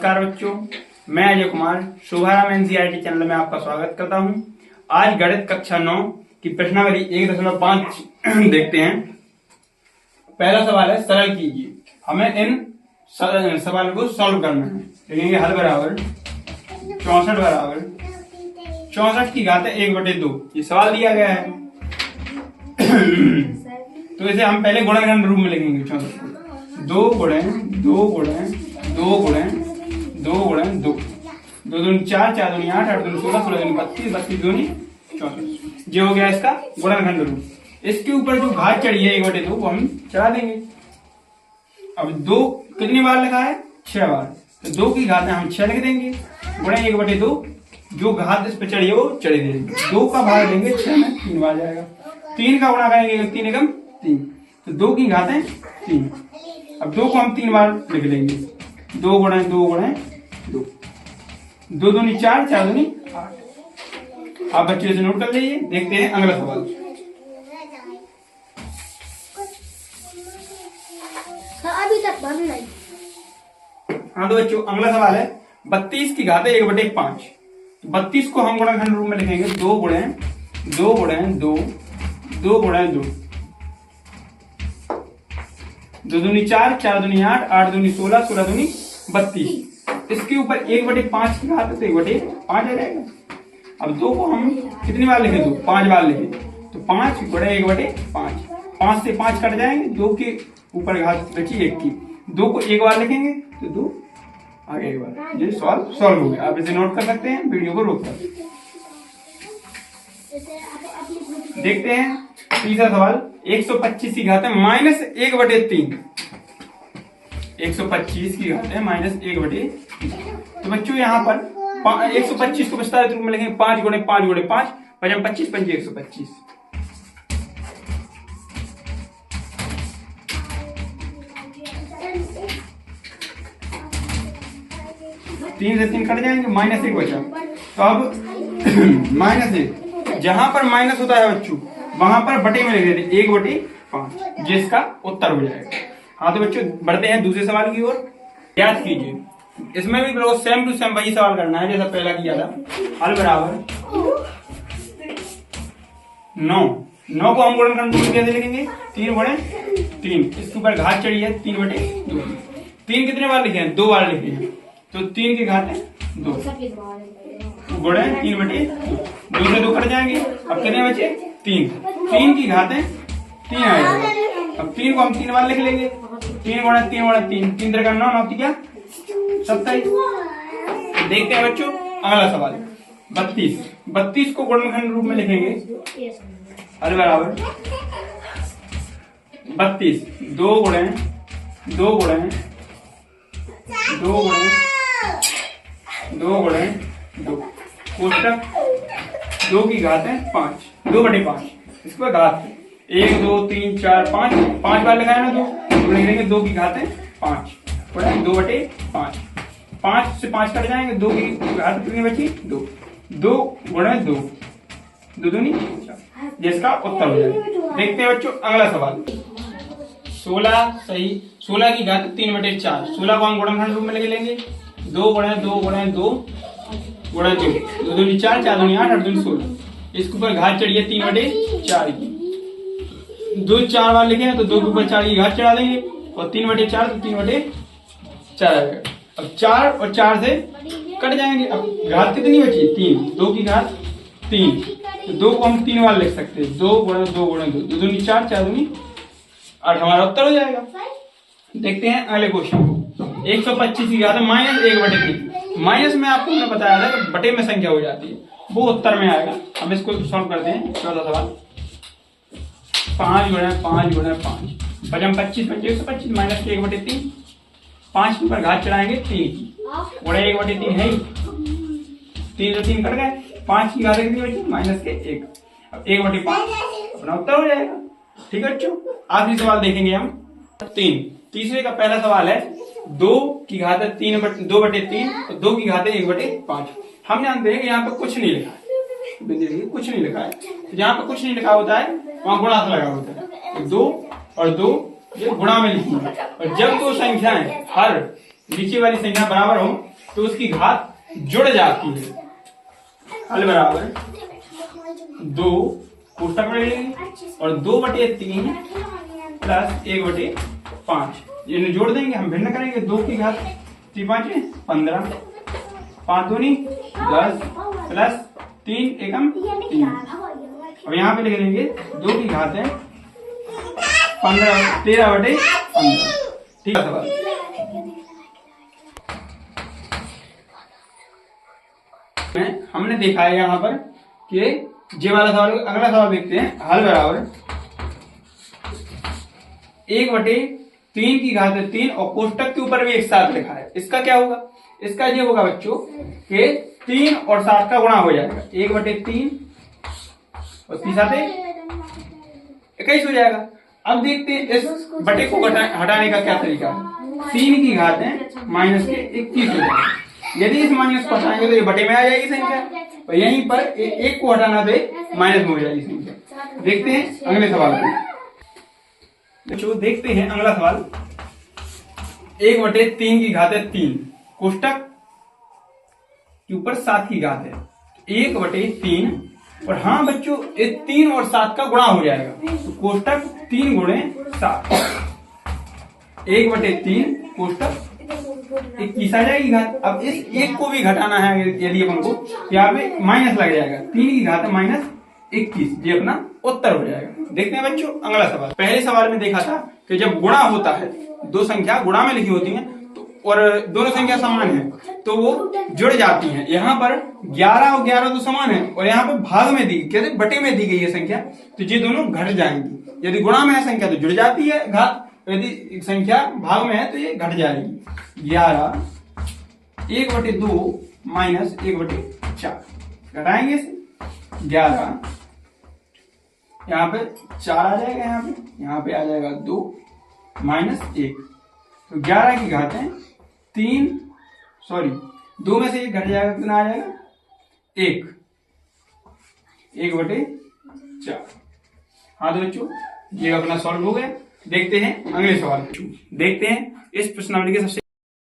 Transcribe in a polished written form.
नमस्कार बच्चों, मैं अजय कुमार शुभाराम एनसीईआरटी चैनल में आपका स्वागत करता हूं। आज गणित कक्षा 9 की प्रश्नावली 1.5 देखते हैं। पहला सवाल है सरल कीजिए। हमें इन सवाल को सॉल्व करना है। लिखेंगे हल बराबर 64 बराबर 64 की घात 1/2। ये सवाल दिया गया है। तो इसे हम पहले गुणनखंड रूप में लिखेंगे। 64 को 2 गुणे 2 गुणे 2 गुणे 2 गुणे 2 2 दूनी 4 4 दूनी 8 8 दूनी 16 16 दूनी 32 32 दूनी 64। ये हो गया इसका गुणनखंड रूप। इसके ऊपर जो घात चढ़ी है 1/2 वो हम चढ़ा देंगे। अब 2 कितनी बार लिखा है? 6 बार। तो 2 की घात हम 6 लिख देंगे गुणे 1/2। जो घात इस पे चढ़ी है वो चढ़ी देंगे। 2 का भाग देंगे 6 में 3 बार जाएगा। 3 का गुणा करेंगे 3 एकम 3। तो 2 की घात है 3। अब 2 को हम 3 बार लिख लेंगे। 2 गुणे 2 गुणे 2 2 दूनी 4 4 दूनी 8। आप बच्चे से नोट कर लीजिए। देखते हैं अगला सवाल। अभी तक बन नहीं। हाँ तो बच्चों अगला सवाल है 32 की घात 1/5। 32 को हम गुणनखंड रूप में लिखेंगे 2 गुणे 2 गुणे 2 2 गुणे 2 2 दूनी 4 4 दूनी 8 8 दूनी 16 16 दूनी 32। इसके ऊपर 1/5 की घात है तो 1/5 आ जाएगा। अब 2 को हम कितनी बार लिखे? 2 5 बार लिखे तो 5 गुणे 1/5। 5 से 5 कट जाएंगे। 2 के ऊपर घात बची 1 की। 2 को 1 बार लिखेंगे तो 2 आगे एक बार। ये सॉल्व हो गया। आप इसे नोट कर सकते हैं वीडियो को रोक कर। देखते हैं तीसरा सवाल। 125 की घात है -1/3। 125 की घात है -1/3। तो बच्चों यहाँ पर 125 को विस्तारित रूप में लिखेंगे 5 गुणे 5 गुणे 5 5 25 5 125। 3 से 3 कट जाएंगे। -1 बचा। तो अब -1 जहां पर माइनस होता है बच्चों वहां पर बटे में लिख देते 1/5 जिसका उत्तर हो जाएगा। हाँ तो बच्चों बढ़ते हैं दूसरे सवाल की ओर। याद कीजिए इसमें भी बिल्कुल सेम टू सेम वही सवाल करना है जैसा पहला किया था। हल बराबर 9 को हम गुणनखंड रूप में कैसे लिखेंगे? 3 गुणे 3। इसके ऊपर घात चढ़ी है 3/2। 3 कितने बार लिखे हैं? 2 बार लिखे हैं। तो 3 की घात है 2 गुणे 3/2। 2 से 2 कट जाएंगे। अब कितने बचे? 3। 3 की घात है 3 आएगा। अब 3 को हम 3 बार लिख लेंगे। 3 गुणे 3 गुणे 3 3 3 9 9 क्या 27। देखते हैं बच्चों अगला सवाल। 32 को गुणनखंड रूप में लिखेंगे। हल बराबर 32 2 गुणे 2 गुणे 2 गुणे 2 गुणे 2 कोष्टक 2 की घात है 5 2/5। इसके बाद घात 1 2 3 4 5 5 बार लगाया ना 2 लिख देंगे 2 की घात है 5 2/5। 5 से 5 कट जाएंगे। 2 की घात कितनी बची? 2 2 गुणे 2 2 दूनी 4 जिसका उत्तर हो जाएगा। देखते हैं बच्चों अगला सवाल। 16 सही 16 की घात 3/4। 16 को हम गुणनखंड रूप में लिख लेंगे 2 गुणे 2 गुणे 2 गुणे 2 2 दूनी 4 4 दूनी 8 8 दूनी 16। इसके ऊपर घात चढ़ी है 3/4 की। 2 4 बार लिखे हैं तो 2 के ऊपर 4 की घात चढ़ा देंगे और 3/4 तो 3/4 आएगा। अब 4 और 4 से कट जाएंगे। अब घात कितनी बची? 3। 2 की घात 3। तो 2 को हम 3 बार लिख सकते हैं 2 गुणे 2 गुणे 2 2 दूनी 4 4 दूनी 8 हमारा उत्तर हो जाएगा। देखते हैं अगले क्वेश्चन को। 125 की घात है -1/3। माइनस में आपको मैंने बताया था कि बटे में संख्या हो जाती है वो उत्तर में आएगा। हम इसको सॉल्व करते हैं। चौथा सवाल 5 गुणे 5 गुणे 5 5 25 5 125 -1/3। 5 के ऊपर घात चढ़ाएंगे 3 की गुणे 1/3 है ही। 3 से 3 कट गए। 5 की घात कितनी बची? -1। अब 1/5 अपना उत्तर हो जाएगा। ठीक है बच्चों आखिरी सवाल देखेंगे हम 3। तीसरे का पहला सवाल है 2 की घात है 2/3 और 2 की घात है 1/5। हम जानते हैं कि यहाँ पे कुछ नहीं लिखा है। कुछ नहीं लिखा है तो जहाँ पे कुछ नहीं लिखा होता है वहां गुणा से लगा होता है। तो 2 और 2 ये गुणा में लिखी है। और जब दो संख्याएं हर नीचे वाली संख्या बराबर हो तो उसकी घात जुड़ जाती है। हल बराबर 2 कोष्टक में लेंगे और 2/3 प्लस 1/5 ये जोड़ देंगे, हम भिन्न करेंगे। 2 की घात 3×5 15, 5 दूनी 10 प्लस 3 एकम 3। अब यहाँ पे लिख देंगे 2 की घात है 13/15। ठीक है सवाल। हमने देखा है यहाँ पर कि ये वाला सवाल। अगला सवाल देखते हैं। हल बराबर 1/3 की घात 3 और कोष्टक के ऊपर भी एक साथ लिखा है। इसका क्या होगा? इसका ये होगा बच्चों कि 3 और 7 का गुणा हो जाएगा। 1/3 और 3 7 21 हो जाएगा। अब देखते हैं इस बटे को हटाने का क्या तरीका है। 3 की घात है -21 हो जाएगा। यदि इस माइनस को हटाएंगे तो ये बटे में आ जाएगी संख्या, और यहीं पर एक को हटाना तो माइनस में हो जाएगी संख्या। देखते हैं अगले सवाल को। बच्चों देखते हैं अगला सवाल। 1/3 की घात है 3, कोष्टक के ऊपर 7 की घात है 1/3। और हाँ बच्चों, 3 और 7 का गुणा हो जाएगा, तो कोष्टक 3 गुणे 7, 1/3 कोष्टक 21 आ जाएगी घात। अब इस एक को भी घटाना है यदि अपन को, यहाँ पे माइनस लग जाएगा। 3 की घात -21, ये अपना उत्तर हो जाएगा। देखते हैं बच्चों अगला सवाल। पहले सवाल में देखा था कि जब गुणा होता है, दो संख्या गुणा में लिखी होती हैं तो और दोनों संख्या समान है तो वो जुड़ जाती हैं। यहाँ पर 11 और 11 तो समान है, और यहाँ पे भाग में दी कैसे बटे में दी गई है संख्या, तो ये दोनों घट जाएंगी। यदि गुणा में है संख्या तो जुड़ जाती है घात, यदि संख्या भाग में है तो ये घट जाएगी। 11 1/2 -1/4 घटाएंगे इसे। 11 यहाँ पे 4 आ जाएगा, यहाँ पे आ जाएगा 2 -1, तो 11 की घात है 3, सॉरी 2 में से 1 घट जाएगा, कितना आ जाएगा 1/4। हाँ तो बच्चों ये अपना सॉल्व हो गया। देखते हैं अगले सवाल। देखते हैं इस प्रश्नावली के सबसे